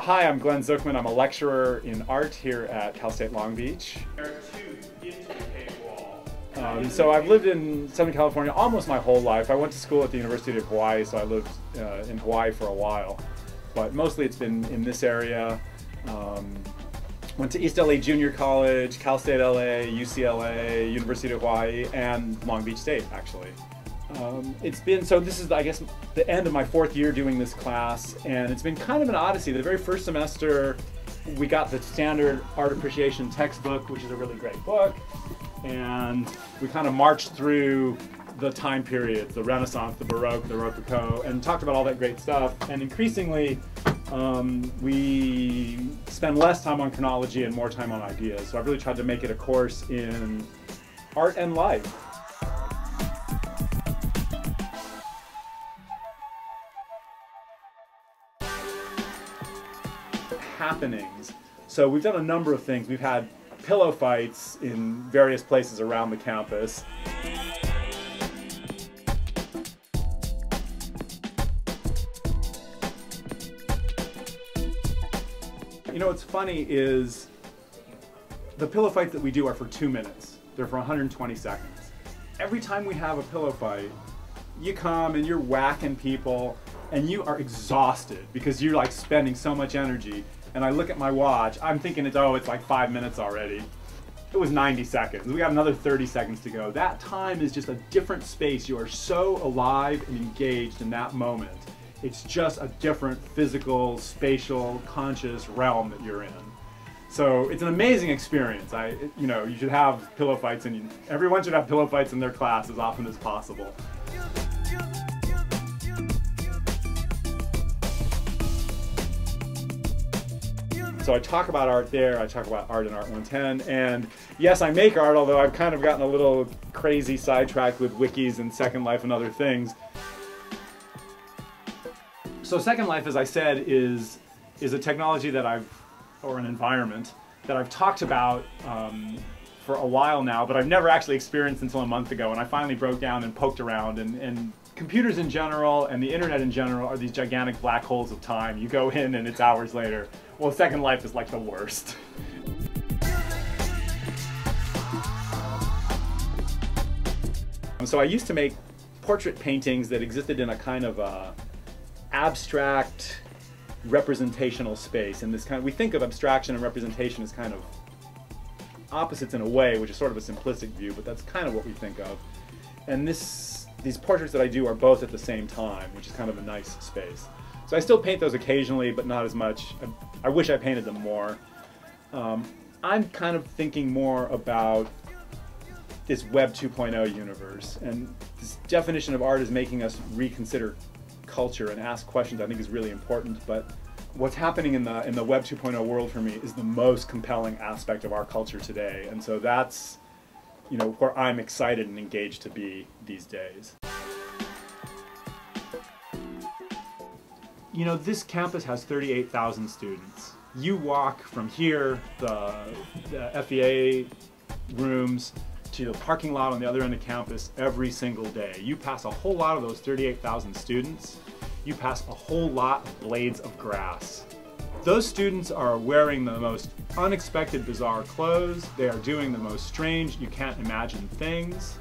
Hi, I'm Glen Zucman. I'm a lecturer in art here at Cal State Long Beach. So I've lived in Southern California almost my whole life. I went to school at the University of Hawaii, so I lived in Hawaii for a while. But mostly it's been in this area. Went to East LA Junior College, Cal State LA, UCLA, University of Hawaii, and Long Beach State, actually. So this is, I guess, the end of my 4th year doing this class, and it's been kind of an odyssey. The very first semester, we got the standard art appreciation textbook, which is a really great book, and we kind of marched through the time periods, the Renaissance, the Baroque, the Rococo, and talked about all that great stuff. And increasingly, we spend less time on chronology and more time on ideas. So I've really tried to make it a course in art and life. Happenings. So we've done a number of things. We've had pillow fights in various places around the campus. You know what's funny is the pillow fights that we do are for 2 minutes. They're for 120 seconds. Every time we have a pillow fight, you come and you're whacking people and you are exhausted because you're like spending so much energy. And I look at my watch, I'm thinking it's like 5 minutes already. It was 90 seconds. We got another 30 seconds to go. That time is just a different space. You are so alive and engaged in that moment. It's just a different physical, spatial, conscious realm that you're in. So it's an amazing experience. You should have pillow fights, and everyone should have pillow fights in their class as often as possible. So I talk about art there, I talk about art in Art 110, and yes, I make art, although I've kind of gotten a little crazy sidetracked with wikis and Second Life and other things. So Second Life, as I said, is a technology that or an environment that I've talked about for a while now, but I've never actually experienced until a month ago, and I finally broke down and poked around, and computers in general and the internet in general are these gigantic black holes of time. You go in and it's hours later. Well, Second Life is like the worst. So I used to make portrait paintings that existed in a kind of abstract representational space. And we think of abstraction and representation as kind of opposites in a way, which is sort of a simplistic view, but that's kind of what we think of. And these portraits that I do are both at the same time, which is kind of a nice space. So I still paint those occasionally, but not as much. I wish I painted them more. I'm kind of thinking more about this Web 2.0 universe, and this definition of art is making us reconsider culture and ask questions. I think is really important, but what's happening in the Web 2.0 world for me is the most compelling aspect of our culture today, and so that's where I'm excited and engaged to be these days. This campus has 38,000 students. You walk from here, the FEA rooms, to the parking lot on the other end of campus every single day. You pass a whole lot of those 38,000 students. You pass a whole lot of blades of grass. Those students are wearing the most unexpected, bizarre clothes. They are doing the most strange, you can't imagine things.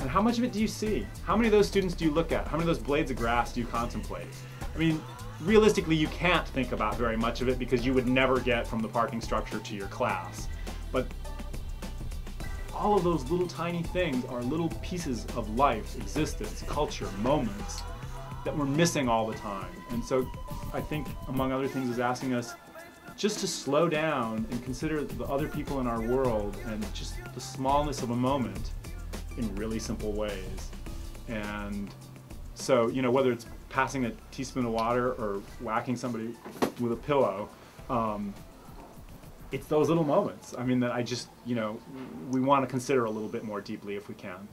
And how much of it do you see? How many of those students do you look at? How many of those blades of grass do you contemplate? I mean, realistically, you can't think about very much of it because you would never get from the parking structure to your class. But all of those little tiny things are little pieces of life, existence, culture, moments that we're missing all the time. And so I think, among other things, is asking us just to slow down and consider the other people in our world and just the smallness of a moment in really simple ways. And so, whether it's passing a teaspoon of water or whacking somebody with a pillow, it's those little moments. I mean, that we want to consider a little bit more deeply if we can.